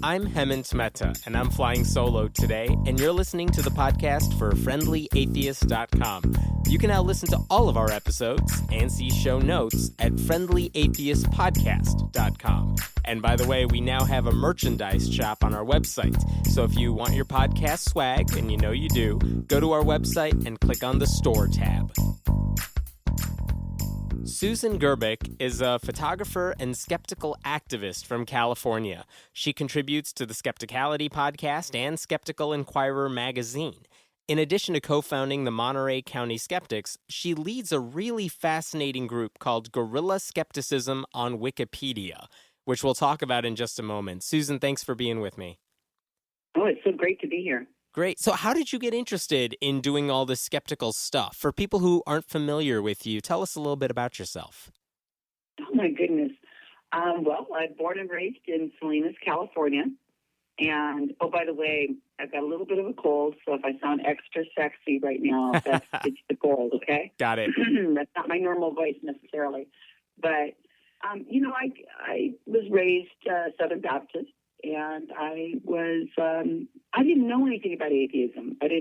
I'm Hemant Mehta, and I'm flying solo today, and you're listening to the podcast for FriendlyAtheist.com. You can now listen to all of our episodes and see show notes at FriendlyAtheistPodcast.com. And by the way, we now have a merchandise shop on our website, so if you want your podcast swag, and you know you do, go to our website and click on the Store tab. Susan Gerbic is a photographer and skeptical activist from California. She contributes to the Skepticality podcast and Skeptical Inquirer magazine. In addition to co-founding the Monterey County Skeptics, she leads a really fascinating group called Guerrilla Skepticism on Wikipedia, which we'll talk about in just a moment. Susan, thanks for being with me. Oh, it's so great to be here. Great. So how did you get interested in doing all this skeptical stuff? For people who aren't familiar with you, tell us a little bit about yourself. Oh, my goodness. Well, I'm born and raised in Salinas, California. And, oh, by the way, I've got a little bit of a cold, so if I sound extra sexy right now, it's the cold, okay? Got it. That's not my normal voice necessarily. But, I was raised Southern Baptist. And I didn't know anything about atheism. Back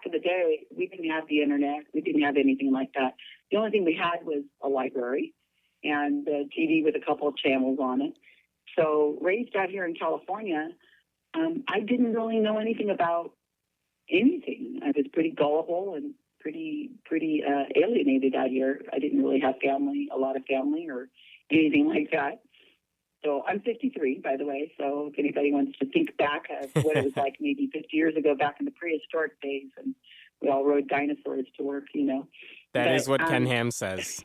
in the day, we didn't have the internet. We didn't have anything like that. The only thing we had was a library and a TV with a couple of channels on it. So raised out here in California, I didn't really know anything about anything. I was pretty gullible and pretty alienated out here. I didn't really have a lot of family or anything like that. So I'm 53, by the way, so if anybody wants to think back of what it was like maybe 50 years ago back in the prehistoric days, and we all rode dinosaurs to work, That is what Ken Ham says.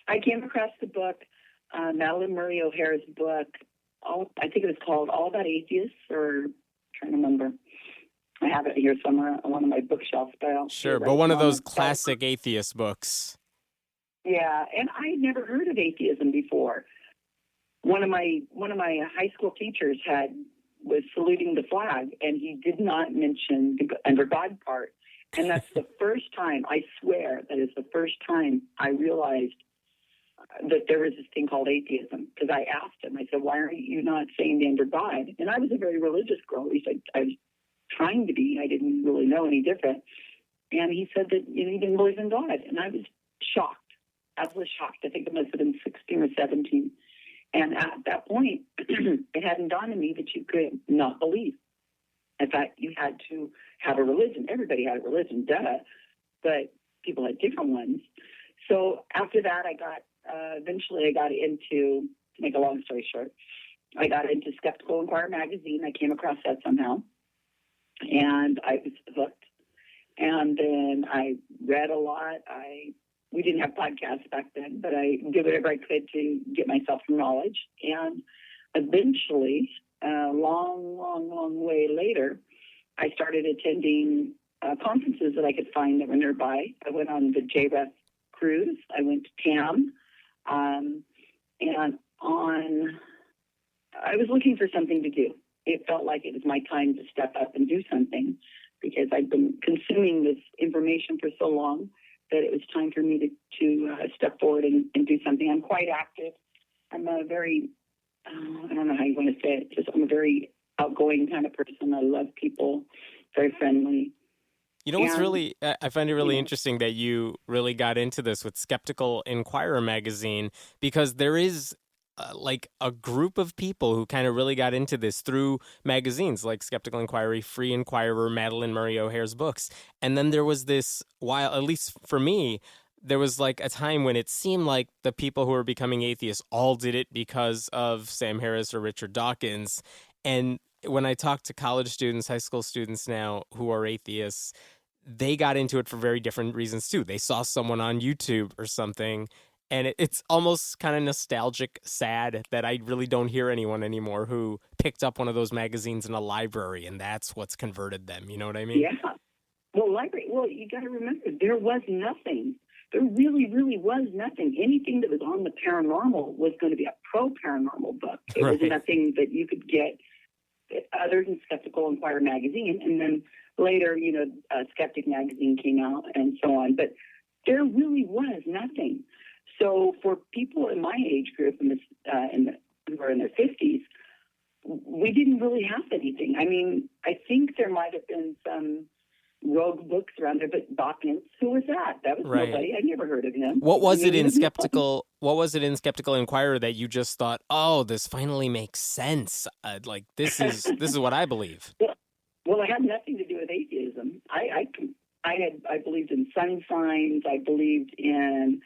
I came across the book, Madeline Murray O'Hare's book, I think it was called All About Atheists, or I'm trying to remember. I have it here somewhere on one of my bookshelves. Sure, but one of those classic atheist books. Yeah, and I had never heard of atheism before. One of my high school teachers was saluting the flag, and he did not mention the under God part. And that's the first time, I swear, that is the first time I realized that there was this thing called atheism. Because I asked him, I said, why are you not saying the under God? And I was a very religious girl. He said, I was trying to be. I didn't really know any different. And he said that he didn't believe in God. And I was shocked, absolutely shocked. I think it must have been 16 or 17. And at that point, it hadn't dawned on me that you could not believe. In fact, you had to have a religion. Everybody had a religion, duh, but people had different ones. So after that, eventually I got into, to make a long story short, I got into Skeptical Inquirer magazine. I came across that somehow, and I was hooked. And then I read a lot. We didn't have podcasts back then, but I did whatever I could to get myself some knowledge. And eventually, a long way later, I started attending conferences that I could find that were nearby. I went on the JREF cruise. I went to TAM. I was looking for something to do. It felt like it was my time to step up and do something because I'd been consuming this information for so long that it was time for me to step forward and do something. I'm quite active. I'm a very, I don't know how you want to say it, I'm a very outgoing kind of person. I love people, very friendly. What's really, I find it really interesting that you really got into this with Skeptical Inquirer magazine, because there is a group of people who kind of really got into this through magazines like Skeptical Inquiry, Free Inquirer, Madeline Murray O'Hare's books. And then there was this, while at least for me, there was a time when it seemed like the people who were becoming atheists all did it because of Sam Harris or Richard Dawkins. And when I talk to college students, high school students now who are atheists, they got into it for very different reasons too. They saw someone on YouTube or something, and it's almost kind of nostalgic, sad that I really don't hear anyone anymore who picked up one of those magazines in a library, and that's what's converted them. You know what I mean? Yeah. Well, you got to remember, there was nothing. There really, really was nothing. Anything that was on the paranormal was going to be a pro-paranormal book. It was nothing that you could get other than Skeptical Inquirer magazine. And then later, Skeptic magazine came out and so on. But there really was nothing. So for people in my age group, who are in their 50s, we didn't really have anything. I mean, I think there might have been some rogue books around there, but Dawkins, who was that? That was Right. nobody. I never heard of him. What was it in nobody. Skeptical? What was it in Skeptical Inquirer that you just thought, "Oh, this finally makes sense. Like this is what I believe." Well, it had nothing to do with atheism. I believed in sun signs. I believed in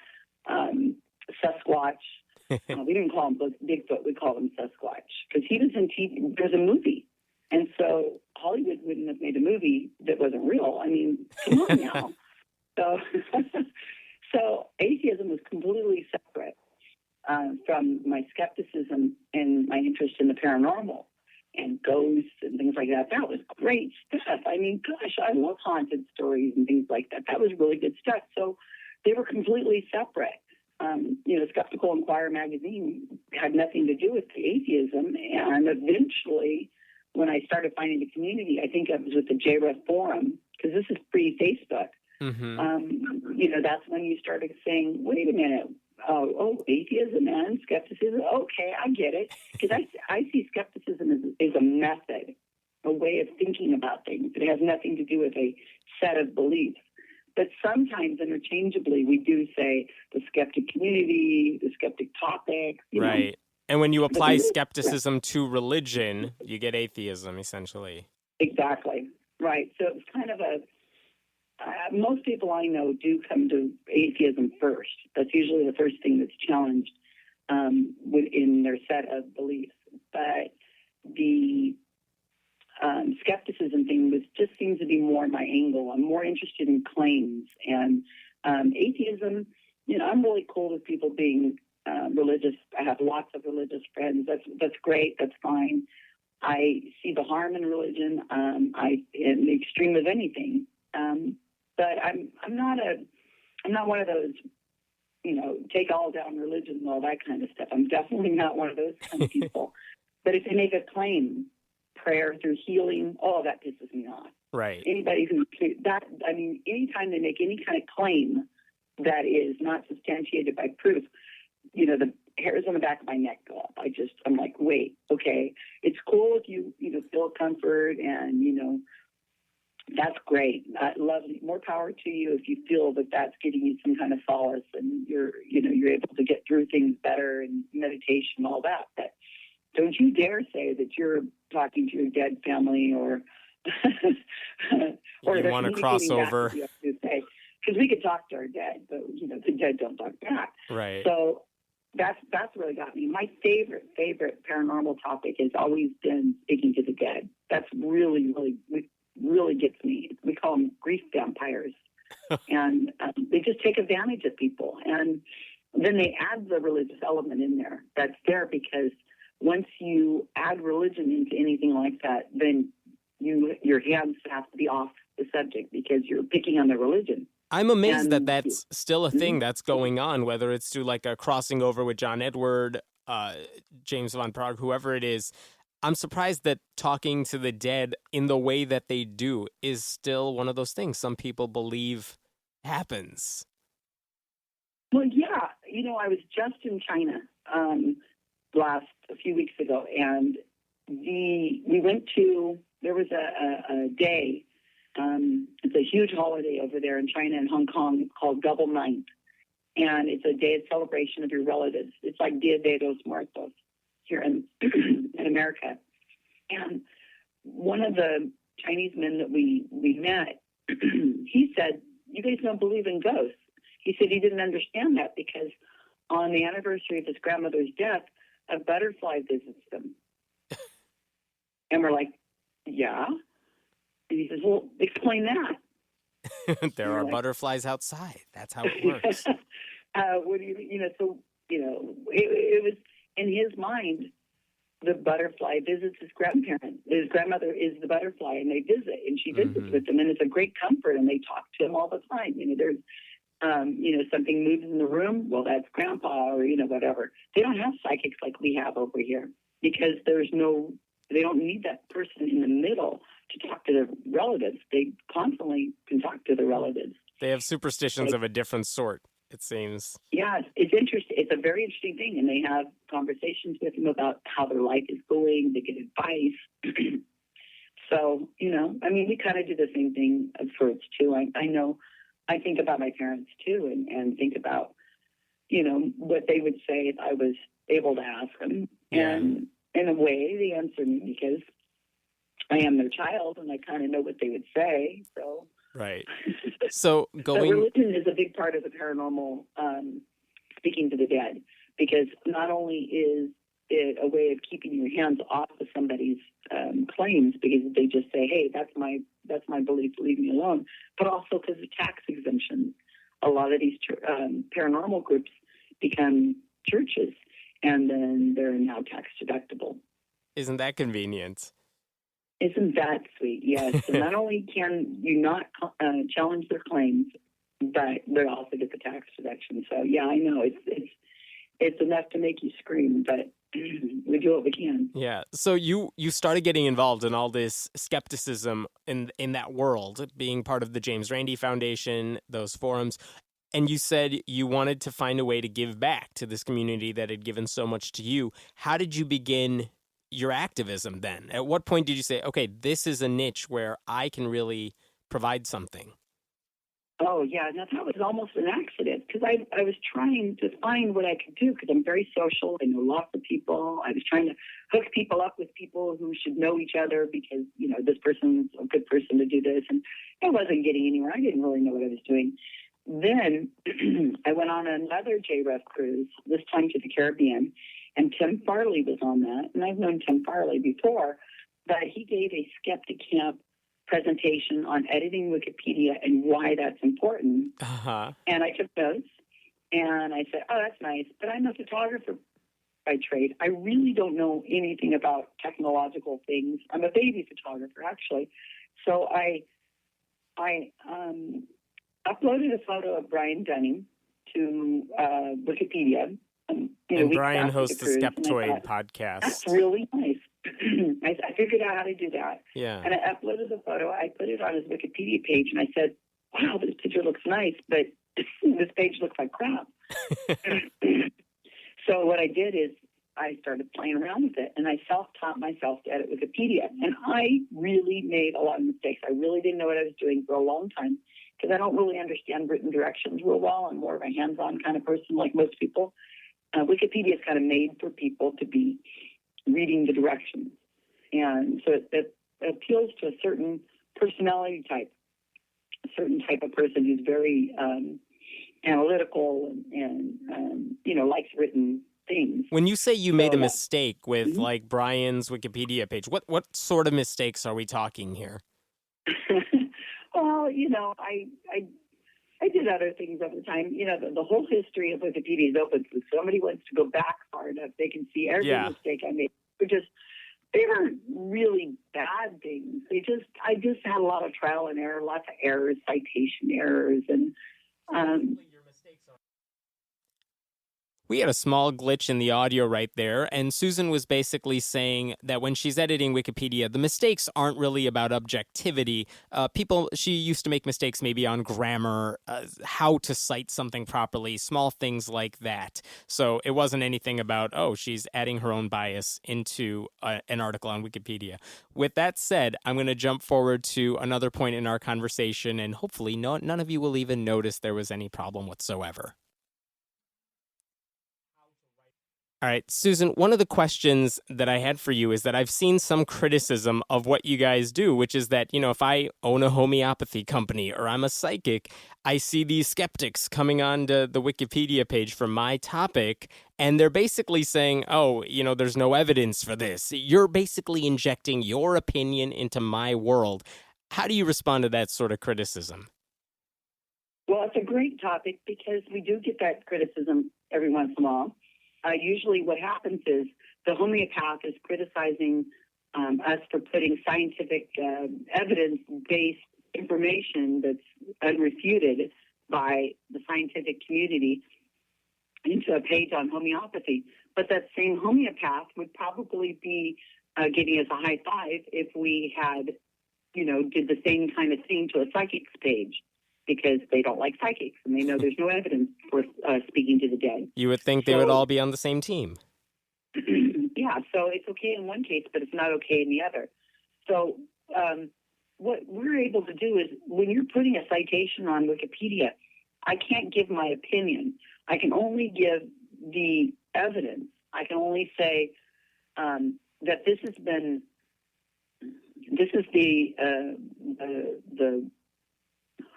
Sasquatch. We didn't call him Bigfoot. We called him Sasquatch because he was in TV. There's a movie, and so Hollywood wouldn't have made a movie that wasn't real. I mean, come on now. So atheism was completely separate from my skepticism and my interest in the paranormal and ghosts and things like that. That was great stuff. I mean, gosh, I love haunted stories and things like that. That was really good stuff. So they were completely separate. Skeptical Inquirer magazine had nothing to do with the atheism. And eventually, when I started finding the community, I think it was with the JREF forum, because this is pre-Facebook. Mm-hmm. That's when you started saying, wait a minute, atheism and skepticism. Okay, I get it. Because I see skepticism as a method, a way of thinking about things. It has nothing to do with a set of beliefs. But sometimes, interchangeably, we do say the skeptic community, the skeptic topic. Right. And when you apply skepticism to religion, you get atheism, essentially. Exactly. Right. So it's kind of most people I know do come to atheism first. That's usually the first thing that's challenged within their set of beliefs. But the skepticism thing just seems to be more my angle. I'm more interested in claims. And atheism, I'm really cool with people being religious. I have lots of religious friends. That's great. That's fine. I see the harm in religion. In the extreme of anything. But I'm not one of those, take all down religion and all that kind of stuff. I'm definitely not one of those kind of people. But if they make a claim, prayer through healing, that pisses me off. Right. Anybody anytime they make any kind of claim that is not substantiated by proof, the hairs on the back of my neck go up. I'm like, wait, okay, it's cool if you feel comfort and that's great. Lovely. More power to you if you feel that that's giving you some kind of solace and you're able to get through things better and meditation, all that. But don't you dare say that you're talking to your dead family or you want to cross over. Because we could talk to our dead, but the dead don't talk back. Right. So that's really got me. My favorite paranormal topic has always been speaking to the dead. That's really, really, really gets me. We call them grief vampires, and they just take advantage of people. And then they add the religious element in there. That's there because once you add religion into anything like that, then your hands have to be off the subject because you're picking on the religion. I'm amazed that that's still a thing that's going on, whether it's through like a crossing over with John Edward, James Van Praagh, whoever it is. I'm surprised that talking to the dead in the way that they do is still one of those things some people believe happens. Well, yeah. I was just in China a few weeks ago, and there was a day, it's a huge holiday over there in China and Hong Kong called Double Ninth, and it's a day of celebration of your relatives. It's like Dia de los Muertos here in America. And one of the Chinese men that we met, he said, you guys don't believe in ghosts. He said he didn't understand that because on the anniversary of his grandmother's death, a butterfly visits them. And we're like, yeah. And he says, well, explain that. There are butterflies outside. That's how it works. What do you it was in his mind, the butterfly visits his grandparent. His grandmother is the butterfly, and they visit, and she visits with them, and it's a great comfort, and they talk to him all the time. There's, something moves in the room, well, that's Grandpa, or, whatever. They don't have psychics like we have over here because they don't need that person in the middle to talk to their relatives. They constantly can talk to the relatives. They have superstitions of a different sort. it seems. Yeah, it's interesting. It's a very interesting thing, and they have conversations with him about how their life is going. They get advice. So, I mean, we kind of do the same thing of sorts too. I know, I think about my parents too, and think about, what they would say if I was able to ask them. Yeah. And in a way, they answer me because I am their child, and I kind of know what they would say. So, Right. So but going, religion is a big part of the paranormal, speaking to the dead, because not only is it a way of keeping your hands off of somebody's claims because they just say, "Hey, that's my belief, leave me alone," but also because of tax exemption. A lot of these paranormal groups become churches, and then they're now tax deductible. isn't that convenient? Isn't that sweet? Yes. So not only can you not challenge their claims, but they also get the tax deduction. So yeah, I know it's enough to make you scream, but we do what we can. Yeah. So you started getting involved in all this skepticism in that world, being part of the James Randi Foundation, those forums, and you said you wanted to find a way to give back to this community that had given so much to you. How did you begin your activism then? At what point did you say, okay, this is a niche where I can really provide something? Oh, yeah. Now, that was almost an accident because I was trying to find what I could do because I'm very social. I know lots of people. I was trying to hook people up with people who should know each other because, this person's a good person to do this. And I wasn't getting anywhere. I didn't really know what I was doing. Then I went on another JREF cruise, this time to the Caribbean, and Tim Farley was on that. And I've known Tim Farley before, but he gave a Skeptic Camp presentation on editing Wikipedia and why that's important. Uh-huh. And I took notes, and I said, oh, that's nice, but I'm a photographer by trade. I really don't know anything about technological things. I'm a baby photographer, actually. So I uploaded a photo of Brian Dunning to Wikipedia. And Brian hosts the Skeptoid podcast. That's really nice. I figured out how to do that. Yeah. And I uploaded the photo. I put it on his Wikipedia page, and I said, wow, this picture looks nice, but this page looks like crap. So what I did is I started playing around with it, and I self-taught myself to edit Wikipedia. And I really made a lot of mistakes. I really didn't know what I was doing for a long time because I don't really understand written directions real well. I'm more of a hands-on kind of person like most people. Wikipedia is kind of made for people to be reading the directions. And so it appeals to a certain personality type, a certain type of person who's very analytical and likes written things. When you say you made a mistake with like Brian's Wikipedia page, what sort of mistakes are we talking here? Well, I did other things over time. The whole history of Wikipedia is open. So if somebody wants to go back far enough, they can see every mistake I made. They were really bad things. I just had a lot of trial and error, lots of errors, citation errors, and we had a small glitch in the audio right there, and Susan was basically saying that when she's editing Wikipedia, the mistakes aren't really about objectivity. She used to make mistakes maybe on grammar, how to cite something properly, small things like that. So it wasn't anything about, she's adding her own bias into an article on Wikipedia. With that said, I'm going to jump forward to another point in our conversation, and hopefully none of you will even notice there was any problem whatsoever. All right, Susan, one of the questions that I had for you is that I've seen some criticism of what you guys do, which is that, if I own a homeopathy company or I'm a psychic, I see these skeptics coming onto the Wikipedia page for my topic, and they're basically saying, there's no evidence for this. You're basically injecting your opinion into my world. How do you respond to that sort of criticism? Well, it's a great topic because we do get that criticism every once in a while. Usually what happens is the homeopath is criticizing us for putting scientific evidence-based information that's unrefuted by the scientific community into a page on homeopathy. But that same homeopath would probably be giving us a high five if we had, did the same kind of thing to a psychic's page. because they don't like psychics and they know there's no evidence for speaking to the dead. You would think they would all be on the same team. Yeah, so it's okay in one case, but it's not okay in the other. So what we're able to do is when you're putting a citation on Wikipedia, I can't give my opinion. I can only give the evidence. I can only say that this is the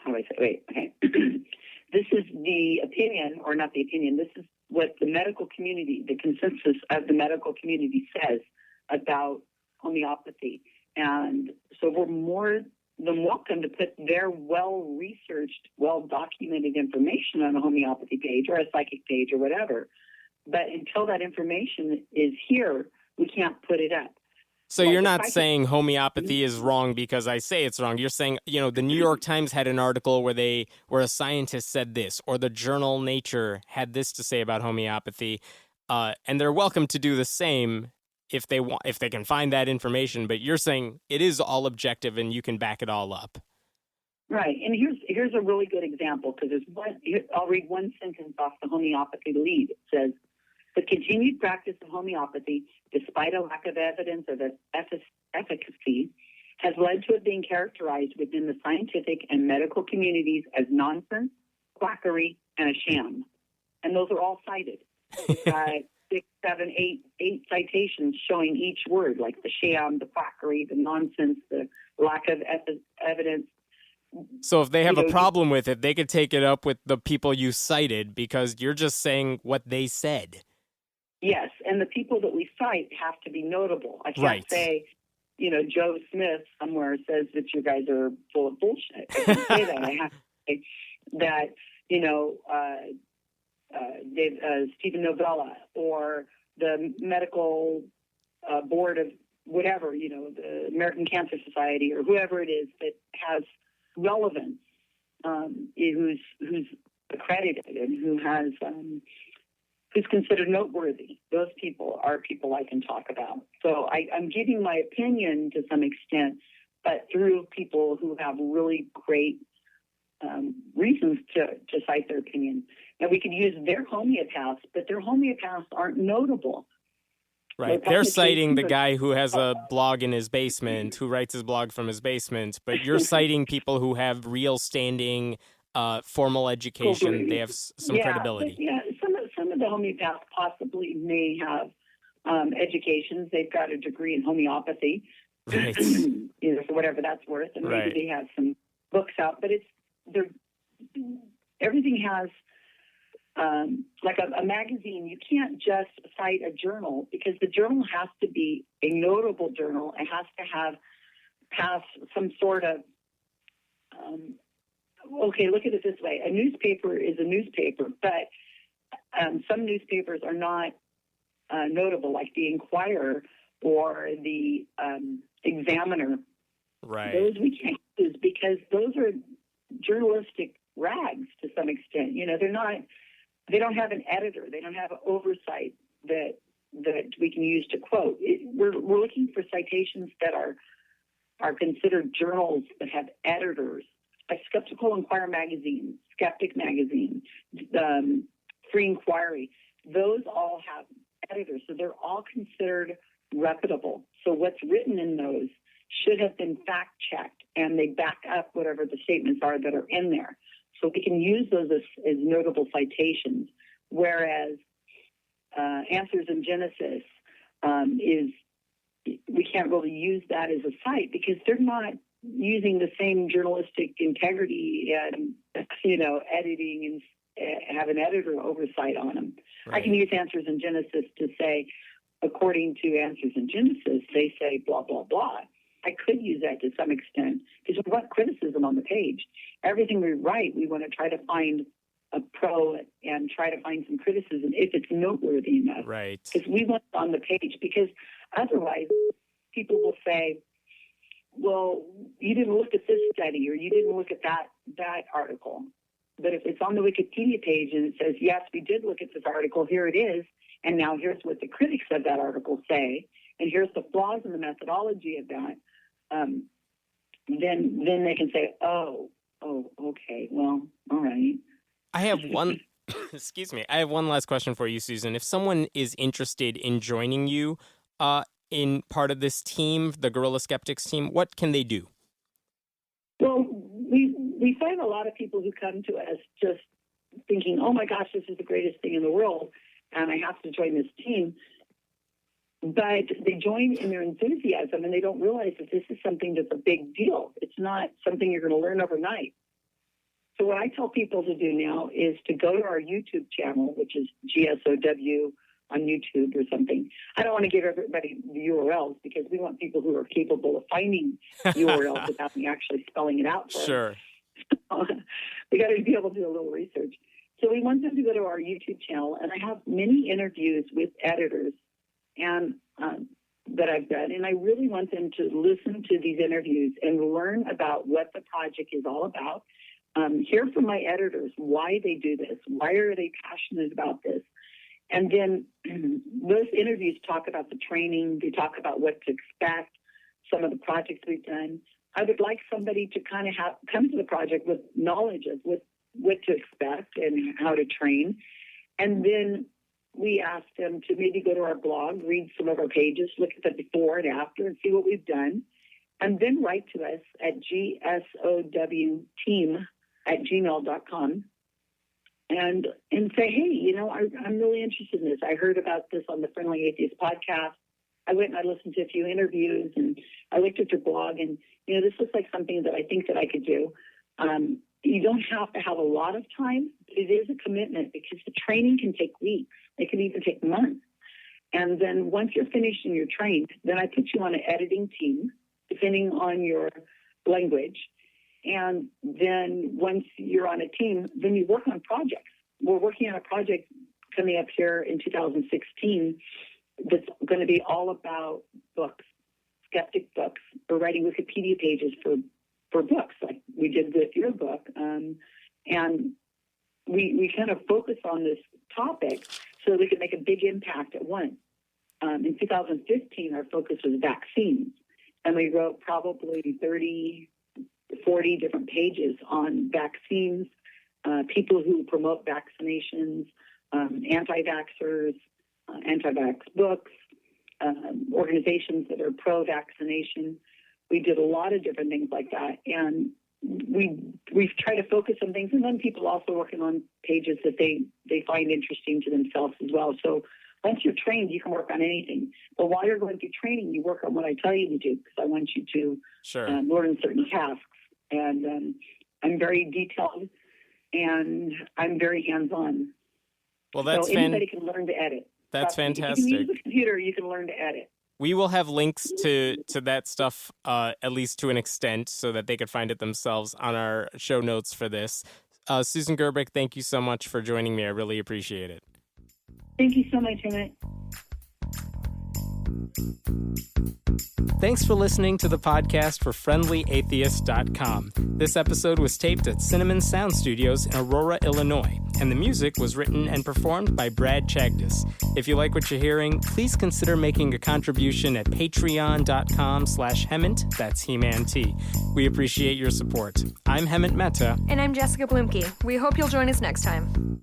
how do I say? Wait, okay. This is the opinion, or not the opinion. This is what the medical community, the consensus of the medical community says about homeopathy. And so we're more than welcome to put their well-researched, well-documented information on a homeopathy page or a psychic page or whatever. But until that information is here, we can't put it up. So you're not saying homeopathy is wrong because I say it's wrong. You're saying, the New York Times had an article where a scientist said this, or the journal Nature had this to say about homeopathy, and they're welcome to do the same if they can find that information. But you're saying it is all objective and you can back it all up. Right, and here's a really good example because I'll read one sentence off the homeopathy lead. It says, "The continued practice of homeopathy, despite a lack of evidence of its efficacy, has led to it being characterized within the scientific and medical communities as nonsense, quackery, and a sham." And those are all cited. 6, 7, 8 citations showing each word, like the sham, the quackery, the nonsense, the lack of evidence. So if they have a problem with it, they could take it up with the people you cited because you're just saying what they said. Yes, and the people that we cite have to be notable. I can't say, Joe Smith somewhere says that you guys are full of bullshit. I can't say that. I have to say that, Stephen Novella or the medical board of whatever, the American Cancer Society or whoever it is that has relevance, who's accredited and who has... who's considered noteworthy. Those people are people I can talk about. So I'm giving my opinion to some extent, but through people who have really great reasons to cite their opinion. Now, we could use their homeopaths, but their homeopaths aren't notable. Right. They're citing the guy who has a blog in his basement, who writes his blog from his basement, but you're citing people who have real standing, formal education. They have some credibility. Yeah, some of the homeopaths possibly may have educations. They've got a degree in homeopathy, right? For whatever that's worth, and maybe they have some books out. But everything has like a magazine. You can't just cite a journal because the journal has to be a notable journal. It has to pass some sort of okay, look at it this way. A newspaper is a newspaper, but some newspapers are not notable, like the Inquirer or the Examiner. Right. Those we can't use because those are journalistic rags to some extent. They don't have an editor. They don't have an oversight that we can use to quote. We're looking for citations that are considered journals that have editors. Like Skeptical Inquirer magazine, Skeptic magazine, Free Inquiry, those all have editors, so they're all considered reputable. So what's written in those should have been fact-checked, and they back up whatever the statements are that are in there. So we can use those as notable citations, whereas Answers in Genesis we can't really use that as a site because they're not using the same journalistic integrity and, editing and have an editor oversight on them. Right. I can use Answers in Genesis to say, according to Answers in Genesis, they say blah, blah, blah. I could use that to some extent because we want criticism on the page. Everything we write, we want to try to find a pro and try to find some criticism if it's noteworthy enough. Right. Because we want it on the page because otherwise people will say, well, you didn't look at this study or you didn't look at that article. But if it's on the Wikipedia page and it says, yes, we did look at this article, here it is, and now here's what the critics of that article say, and here's the flaws in the methodology of that, then they can say, oh, Oh, okay. Well, all right. I have one, excuse me, I have one last question for you, Susan. If someone is interested in joining you in part of this team, the Guerrilla Skeptics team, what can they do? Well, we find a lot of people who come to us just thinking, oh my gosh, this is the greatest thing in the world, and I have to join this team. But they join in their enthusiasm, and they don't realize that this is something that's a big deal. It's not something you're going to learn overnight. So what I tell people to do now is to go to our YouTube channel, which is GSOW on YouTube or something. I don't want to give everybody the URLs because we want people who are capable of finding URLs without me actually spelling it out for Sure. them. We got to be able to do a little research. So we want them to go to our YouTube channel, and I have many interviews with editors and that I've done, and I really want them to listen to these interviews and learn about what the project is all about. Hear from my editors why they do this, why are they passionate about this, and then those interviews talk about the training, they talk about what to expect, some of the projects we've done. I would like somebody to kind of come to the project with knowledge of what to expect and how to train, and then we ask them to maybe go to our blog, read some of our pages, look at the before and after, and see what we've done, and then write to us at gsowteam@gmail.com and say, hey, I'm really interested in this. I heard about this on the Friendly Atheist podcast. I went and I listened to a few interviews, and I looked at your blog, and this looks like something that I think that I could do. You don't have to have a lot of time, but it is a commitment because the training can take weeks. It can even take months. And then once you're finished and you're trained, then I put you on an editing team, depending on your language. And then once you're on a team, then you work on projects. We're working on a project coming up here in 2016 that's going to be all about books, skeptic books. We're writing Wikipedia pages for books, like we did with your book. And we kind of focus on this topic so we can make a big impact at once. In 2015, our focus was vaccines, and we wrote probably 30 to 40 different pages on vaccines, people who promote vaccinations, anti-vaxxers, anti-vax books, organizations that are pro-vaccination. We did a lot of different things like that, and we try to focus on things, and then people also working on pages that they find interesting to themselves as well. So once you're trained, you can work on anything. But while you're going through training, you work on what I tell you to do because I want you to learn certain tasks. And I'm very detailed, and I'm very hands-on. Well, that's so anybody can learn to edit. That's fantastic. If you can use a computer, you can learn to edit. We will have links to that stuff, at least to an extent, so that they could find it themselves on our show notes for this. Susan Gerbic, thank you so much for joining me. I really appreciate it. Thank you so much, Emmett. Thanks for listening to the podcast for FriendlyAtheist.com. This episode was taped at Cinnamon Sound Studios in Aurora, Illinois, and the music was written and performed by Brad Chagdis. If you like what you're hearing, please consider making a contribution at patreon.com/Hemant, that's He-Man T. We appreciate your support. I'm Hemant Mehta. And I'm Jessica Blumke. We hope you'll join us next time.